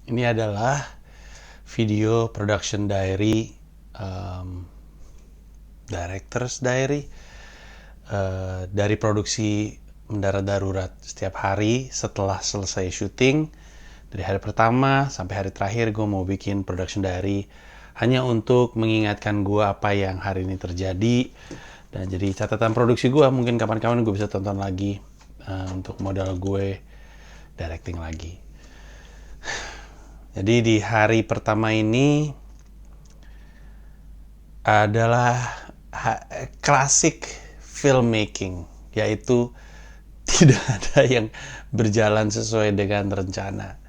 Ini adalah video production diary, director's diary dari produksi Mendarat Darurat. Setiap hari setelah selesai syuting, dari hari pertama sampai hari terakhir, gue mau bikin production diary hanya untuk mengingatkan gue apa yang hari ini terjadi. Dan jadi catatan produksi gue, mungkin kapan-kapan gue bisa tonton lagi untuk modal gue directing lagi. Jadi di hari pertama ini adalah klasik filmmaking, yaitu tidak ada yang berjalan sesuai dengan rencana.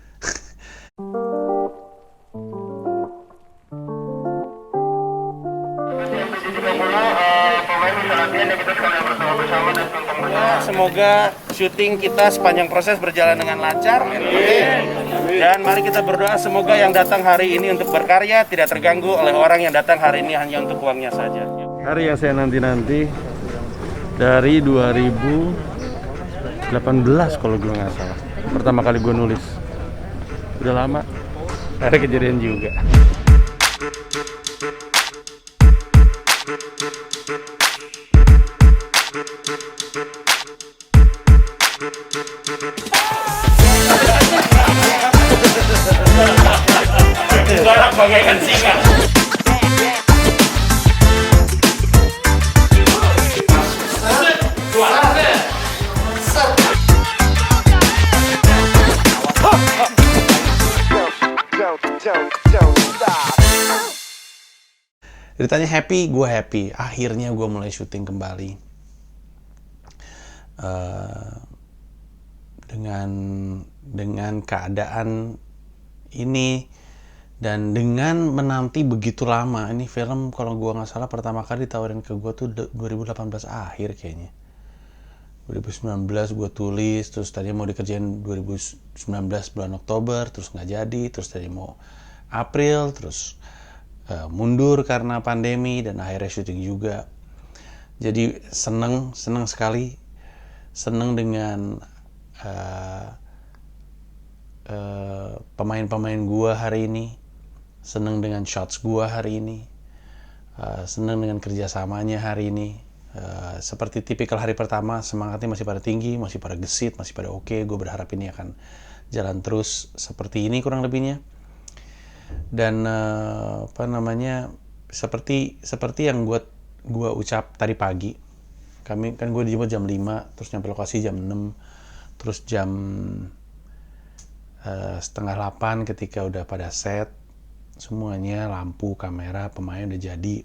Semoga syuting kita sepanjang proses berjalan dengan lancar. Dan mari kita berdoa semoga yang datang hari ini untuk berkarya tidak terganggu oleh orang yang datang hari ini hanya untuk uangnya saja. Hari yang saya nanti-nanti dari 2018 kalau gue nggak salah. Pertama kali gue nulis. Udah lama. Ada kejadian juga. Galak bagaikan singa. Ceritanya happy, gue happy. Akhirnya gue mulai syuting kembali. Dengan keadaan ini dan dengan menanti begitu lama. Ini film kalau gue nggak salah pertama kali ditawarin ke gue tuh 2018 akhir kayaknya. 2019 gue tulis, terus tadi mau dikerjain 2019 bulan Oktober, terus nggak jadi, terus tadi mau April, terus mundur karena pandemi, dan akhirnya syuting juga. Jadi seneng sekali, seneng dengan pemain-pemain gue hari ini, seneng dengan shots gue hari ini, seneng dengan kerjasamanya hari ini. Seperti tipikal hari pertama, semangatnya masih pada tinggi, masih pada gesit, masih pada oke. Gue berharap ini akan jalan terus seperti ini kurang lebihnya. Dan seperti yang gue ucap tadi pagi. Kami kan gue dijemput jam 5, terus nyampe lokasi jam 6, terus jam setengah 8 ketika udah pada set semuanya, lampu, kamera, pemain udah jadi.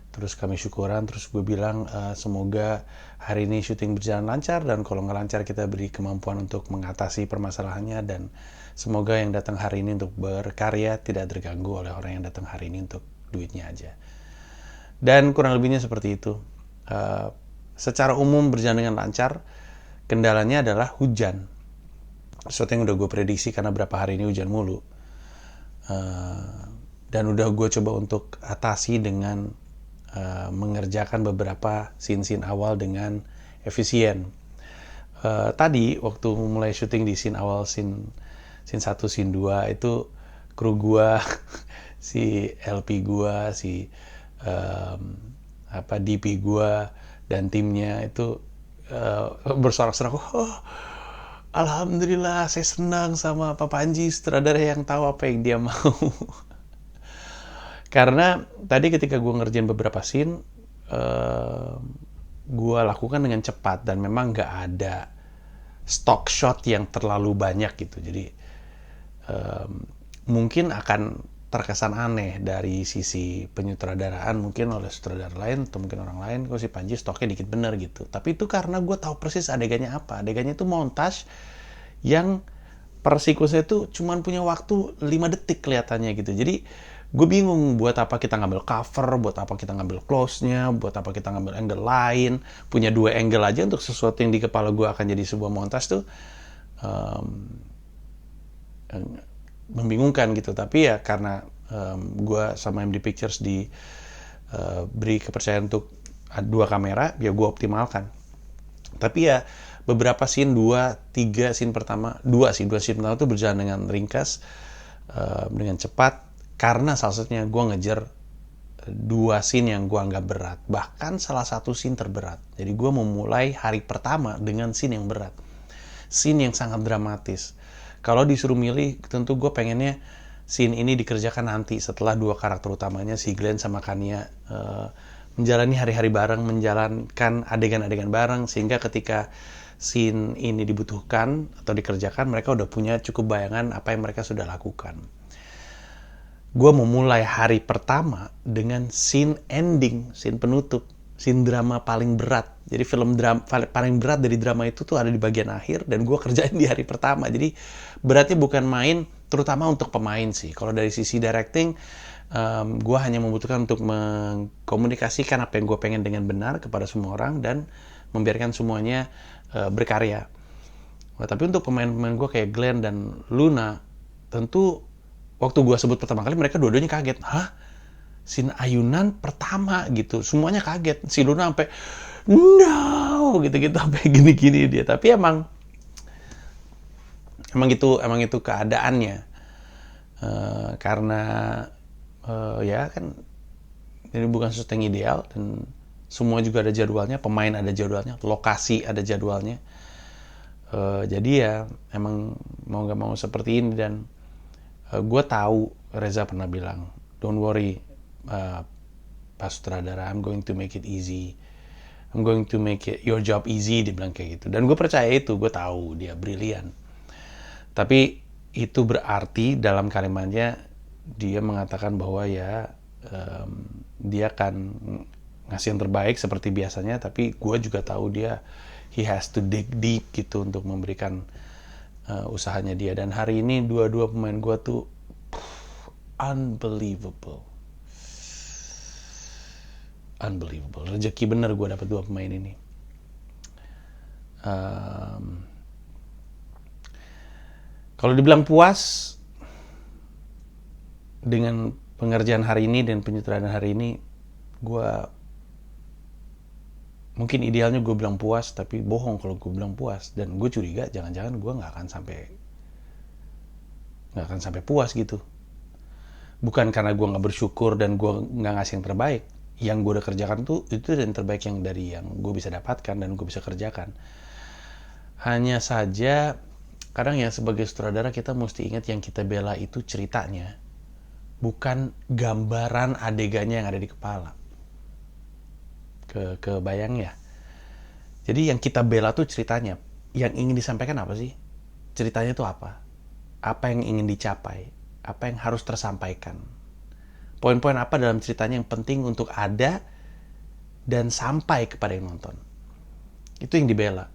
Terus kami syukuran, terus gue bilang semoga hari ini syuting berjalan lancar, dan kalau nggak lancar kita beri kemampuan untuk mengatasi permasalahannya, dan semoga yang datang hari ini untuk berkarya tidak terganggu oleh orang yang datang hari ini untuk duitnya aja. Dan kurang lebihnya seperti itu. Secara umum berjalan dengan lancar. Kendalanya adalah hujan. Sesuatu yang udah gue prediksi karena berapa hari ini hujan mulu. Dan udah gue coba untuk atasi dengan mengerjakan beberapa scene awal dengan efisien. Tadi waktu mulai syuting di scene awal, scene 1, scene 2 itu kru gua, si LP gua, si DP gua dan timnya itu bersorak-sorak, oh, alhamdulillah saya senang sama Pak Panji, sutradara yang tahu apa yang dia mau. Karena tadi ketika gue ngerjain beberapa scene, gue lakukan dengan cepat dan memang nggak ada stock shot yang terlalu banyak gitu. Jadi mungkin akan terkesan aneh dari sisi penyutradaraan mungkin oleh sutradara lain atau mungkin orang lain, kok si Panji stoknya dikit bener gitu. Tapi itu karena gue tahu persis adegannya apa. Adegannya itu montage yang per siklusnya itu cuman punya waktu 5 detik kelihatannya gitu. Jadi gue bingung buat apa kita ngambil cover, buat apa kita ngambil close-nya, buat apa kita ngambil angle lain. Punya 2 angle aja untuk sesuatu yang di kepala gue akan jadi sebuah montage tuh membingungkan gitu. Tapi ya karena gue sama MD Pictures beri kepercayaan untuk 2 kamera, ya gue optimalkan. Tapi ya beberapa scene, 2 scene pertama tuh berjalan dengan ringkas. dengan cepat, karena salah satunya gue ngejar 2 scene yang gue anggap berat, bahkan salah satu scene terberat. Jadi gue memulai hari pertama dengan scene yang berat, scene yang sangat dramatis. Kalau disuruh milih, tentu gue pengennya scene ini dikerjakan nanti setelah 2 karakter utamanya, si Glenn sama Kania, menjalani hari-hari bareng, menjalankan adegan-adegan bareng, sehingga ketika scene ini dibutuhkan atau dikerjakan, mereka udah punya cukup bayangan apa yang mereka sudah lakukan. Gue memulai hari pertama dengan scene ending, scene penutup, scene drama paling berat. Jadi film drama paling berat dari drama itu tuh ada di bagian akhir, dan gue kerjain di hari pertama. Jadi beratnya bukan main, terutama untuk pemain sih. Kalau dari sisi directing, gue hanya membutuhkan untuk mengkomunikasikan apa yang gue pengen dengan benar kepada semua orang, dan membiarkan semuanya berkarya. Tapi untuk pemain-pemain gue kayak Glenn dan Luna, tentu waktu gue sebut pertama kali, mereka dua-duanya kaget. Hah? Scene ayunan pertama gitu. Semuanya kaget. Si Luna sampai, no! Gitu-gitu, sampai gini-gini dia. Tapi emang itu keadaannya. Karena ya kan, ini bukan sesuatu yang ideal, dan semua juga ada jadwalnya, pemain ada jadwalnya, lokasi ada jadwalnya. Jadi ya emang mau gak mau seperti ini. Dan gue tahu Reza pernah bilang, don't worry, Pak Sutradara, I'm going to make it easy, I'm going to make your job easy, dia bilang kayak gitu. Dan gue percaya itu, gue tahu dia brilian. Tapi itu berarti dalam kalimatnya dia mengatakan bahwa ya dia akan ngasih yang terbaik seperti biasanya, tapi gue juga tahu he has to dig deep gitu untuk memberikan usahanya dia. Dan hari ini dua-dua pemain gue tuh unbelievable. Rezeki bener gue dapet 2 pemain ini. Kalau dibilang puas dengan pengerjaan hari ini dan penyutradaraan hari ini, gue mungkin idealnya gue bilang puas, tapi bohong kalau gue bilang puas. Dan gue curiga jangan-jangan gue nggak akan sampai puas gitu. Bukan karena gue nggak bersyukur dan gue nggak ngasih yang terbaik. Yang gue udah kerjakan tuh itu yang terbaik yang dari yang gue bisa dapatkan dan gue bisa kerjakan. Hanya saja kadang ya sebagai sutradara kita mesti ingat yang kita bela itu ceritanya, bukan gambaran adegannya yang ada di kepala. Kebayang ya. Jadi yang kita bela tuh ceritanya. Yang ingin disampaikan apa sih? Ceritanya tuh apa? Apa yang ingin dicapai? Apa yang harus tersampaikan? Poin-poin apa dalam ceritanya yang penting untuk ada dan sampai kepada yang nonton? Itu yang dibela.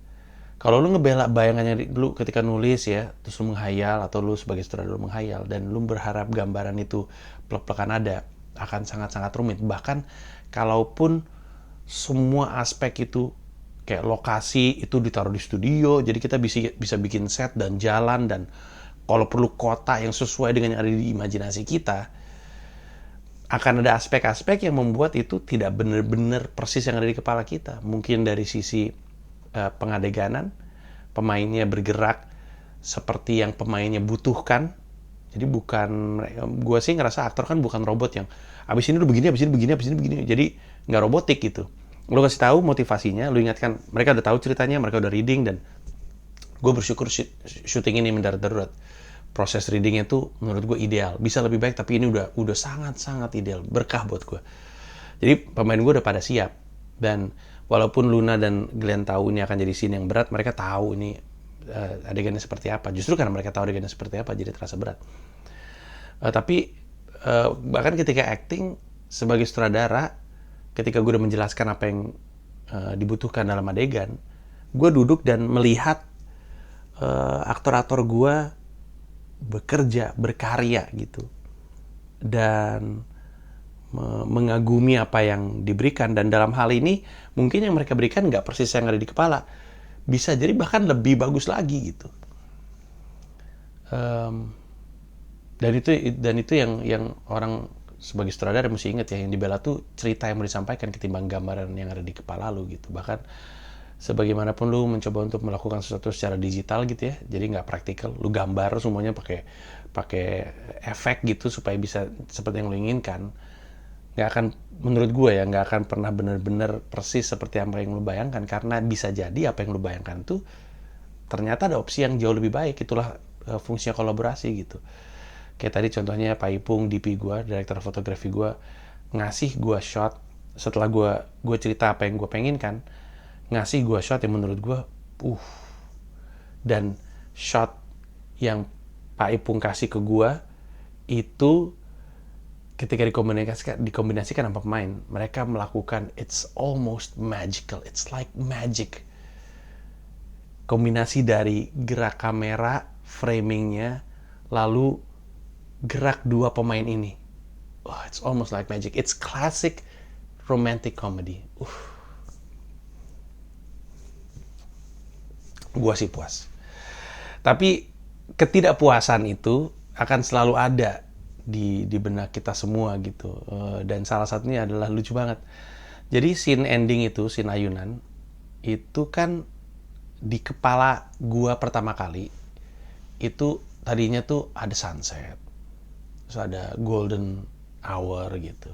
Kalau lu ngebela bayangannya lu ketika nulis ya, terus lu menghayal, atau lu sebagai sutradara menghayal, dan lu berharap gambaran itu plek-plekan ada, akan sangat-sangat rumit. Bahkan kalaupun semua aspek itu kayak lokasi itu ditaruh di studio, jadi kita bisa bikin set dan jalan, dan kalau perlu kota yang sesuai dengan yang ada di imajinasi kita, akan ada aspek-aspek yang membuat itu tidak benar-benar persis yang ada di kepala kita. Mungkin dari sisi pengadeganan, pemainnya bergerak seperti yang pemainnya butuhkan. Jadi bukan, gue sih ngerasa aktor kan bukan robot yang abis ini lu begini, abis ini begini, abis ini begini. Jadi nggak robotik gitu. Lu kasih tahu motivasinya, lu ingatkan, mereka udah tahu ceritanya, mereka udah reading, dan gue bersyukur syuting ini mendarat darurat. Proses readingnya tuh menurut gue ideal. Bisa lebih baik, tapi ini udah sangat-sangat ideal. Berkah buat gue. Jadi pemain gue udah pada siap. Dan walaupun Luna dan Glenn tahu ini akan jadi scene yang berat, mereka tahu ini adegannya seperti apa. Justru karena mereka tahu adegannya seperti apa, jadi terasa berat. Tapi bahkan ketika acting sebagai sutradara, ketika gue udah menjelaskan apa yang dibutuhkan dalam adegan, gue duduk dan melihat aktor-aktor gue bekerja, berkarya gitu, dan mengagumi apa yang diberikan. Dan dalam hal ini mungkin yang mereka berikan nggak persis yang ada di kepala, bisa jadi bahkan lebih bagus lagi gitu. Dan itu yang orang sebagai sutradara mesti ingat ya, yang dibela tuh cerita yang mau disampaikan ketimbang gambaran yang ada di kepala lu gitu. Bahkan sebagaimanapun lu mencoba untuk melakukan sesuatu secara digital gitu ya, jadi nggak praktikal, lu gambar semuanya pakai pakai efek gitu supaya bisa seperti yang lu inginkan, nggak akan, menurut gue ya, nggak akan pernah benar-benar persis seperti apa yang lu bayangkan, karena bisa jadi apa yang lu bayangkan tuh ternyata ada opsi yang jauh lebih baik. Itulah fungsinya kolaborasi gitu. Kayak tadi contohnya Pak Ipung, DP gue, direktur fotografi gue, ngasih gue shot setelah gue cerita apa yang gue pengen kan, ngasih gue shot yang menurut gue dan shot yang Pak Ipung kasih ke gue itu ketika dikombinasikan sama pemain, mereka melakukan, it's almost magical, it's like magic. Kombinasi dari gerak kamera, framingnya, lalu gerak dua pemain ini, it's almost like magic. It's classic romantic comedy. Gua sih puas. Tapi ketidakpuasan itu akan selalu ada di benak kita semua gitu. Dan salah satunya adalah lucu banget. Jadi scene ending itu, scene ayunan, itu kan di kepala gua pertama kali, itu tadinya tuh ada sunset, terus ada golden hour gitu.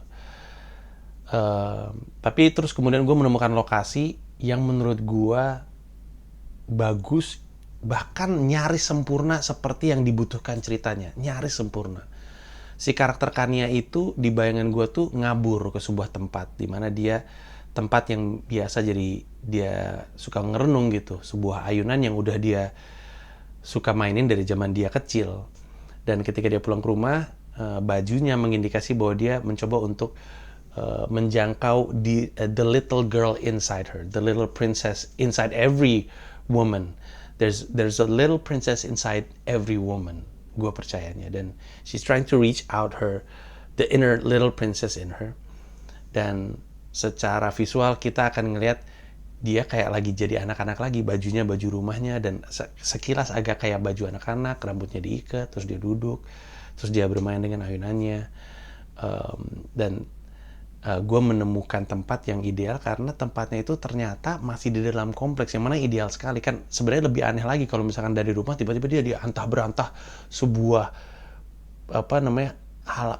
Tapi terus kemudian gue menemukan lokasi yang menurut gue bagus, bahkan nyaris sempurna seperti yang dibutuhkan ceritanya, nyaris sempurna. Si karakter Kania itu di bayangan gue tuh ngabur ke sebuah tempat, dimana dia tempat yang biasa jadi dia suka ngerenung gitu, sebuah ayunan yang udah dia suka mainin dari zaman dia kecil. Dan ketika dia pulang ke rumah, bajunya mengindikasi bahwa dia mencoba untuk menjangkau the little girl inside her, the little princess inside every woman. There's a little princess inside every woman, gue percayanya. Dan she's trying to reach out the inner little princess in her. Dan secara visual kita akan ngelihat dia kayak lagi jadi anak-anak lagi, bajunya baju rumahnya, dan sekilas agak kayak baju anak-anak, rambutnya diikat, terus dia duduk, terus dia bermain dengan ayunannya. Dan gue menemukan tempat yang ideal karena tempatnya itu ternyata masih di dalam kompleks, yang mana ideal sekali. Kan sebenarnya lebih aneh lagi kalau misalkan dari rumah tiba-tiba dia antah berantah sebuah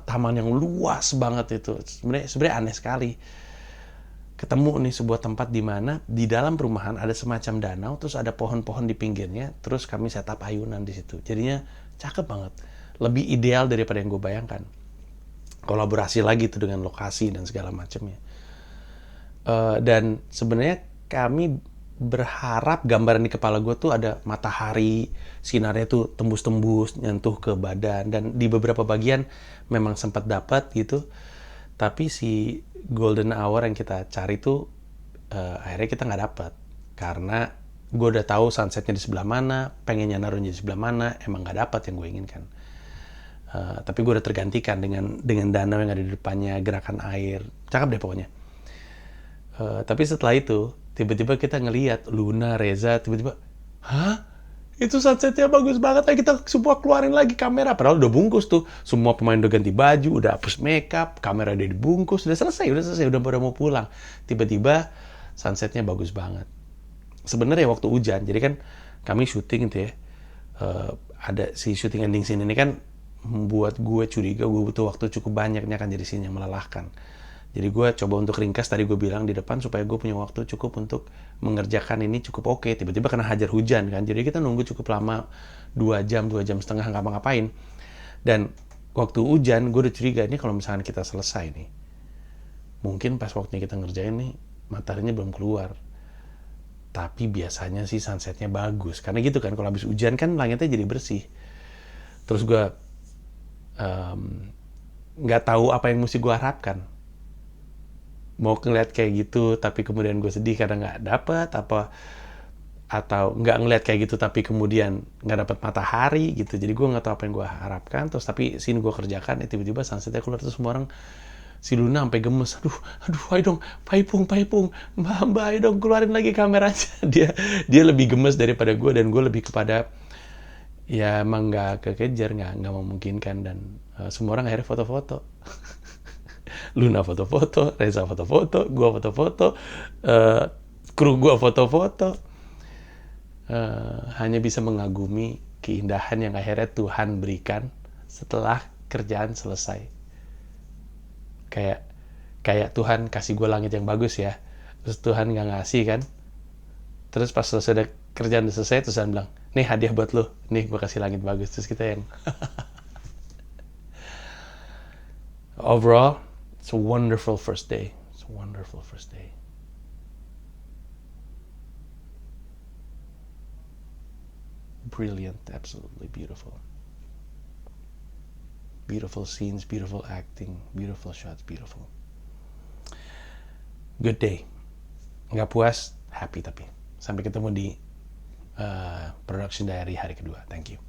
taman yang luas banget. Itu sebenarnya aneh sekali. Ketemu nih sebuah tempat di mana di dalam perumahan ada semacam danau, terus ada pohon-pohon di pinggirnya, terus kami setup ayunan di situ. Jadinya cakep banget, lebih ideal daripada yang gue bayangkan. Kolaborasi lagi tuh dengan lokasi dan segala macamnya. Dan sebenarnya kami berharap gambaran di kepala gue tuh ada matahari, sinarnya tuh tembus-tembus nyentuh ke badan, dan di beberapa bagian memang sempat dapat gitu. Tapi si golden hour yang kita cari tuh akhirnya kita nggak dapat, karena gue udah tahu sunsetnya di sebelah mana, pengennya naruhnya di sebelah mana, emang nggak dapat yang gue inginkan. Tapi gue udah tergantikan dengan danau yang ada di depannya, gerakan air, cakep deh pokoknya. Tapi setelah itu tiba-tiba kita ngelihat Luna, Reza, tiba-tiba, hah? Itu sunsetnya bagus banget, ayo kita semua keluarin lagi kamera. Padahal udah bungkus tuh, semua pemain udah ganti baju, udah hapus makeup, kamera udah dibungkus, udah selesai, udah mau pulang. Tiba-tiba sunsetnya bagus banget. Sebenarnya waktu hujan, jadi kan kami syuting gitu ya, ada si syuting ending scene ini kan membuat gue curiga gue butuh waktu cukup banyak, ini akan jadi scene yang melelahkan. Jadi gue coba untuk ringkas, tadi gue bilang di depan, supaya gue punya waktu cukup untuk mengerjakan ini cukup oke. Tiba-tiba kena hajar hujan kan, jadi kita nunggu cukup lama, 2 jam setengah nggak ngapa-ngapain. Dan waktu hujan gue udah curiga, ini kalau misalkan kita selesai nih, mungkin pas waktunya kita ngerjain nih mataharinya belum keluar. Tapi biasanya sih sunsetnya bagus, karena gitu kan, kalau habis hujan kan langitnya jadi bersih. Terus gue nggak tahu apa yang mesti gue harapkan. Mau ngeliat kayak gitu tapi kemudian gue sedih karena nggak dapet, atau nggak ngeliat kayak gitu tapi kemudian nggak dapet matahari gitu. Jadi gue nggak tahu apa yang gue harapkan. Terus tapi scene gue kerjakan, tiba-tiba sunsetnya keluar, terus semua orang, si Luna sampai gemes, aduh ayo dong Paipung mbak ayo dong keluarin lagi kameranya. dia lebih gemes daripada gue, dan gue lebih kepada ya emang nggak kekejar, nggak memungkinkan. Dan semua orang akhirnya foto-foto. Luna foto-foto, Reza foto-foto, gue foto-foto, kru gue foto-foto. Hanya bisa mengagumi keindahan yang akhirnya Tuhan berikan setelah kerjaan selesai. Kayak Tuhan kasih gue langit yang bagus ya, terus Tuhan nggak ngasih kan, terus pas selesai kerjaan udah selesai, terus Tuhan bilang, nih hadiah buat lo, nih gue kasih langit bagus, terus kita yang overall, it's a wonderful first day. It's a wonderful first day. Brilliant, absolutely beautiful. Beautiful scenes, beautiful acting, beautiful shots, beautiful. Good day. Nggak puas, happy tapi. Sampai ketemu di production diary hari kedua. Thank you.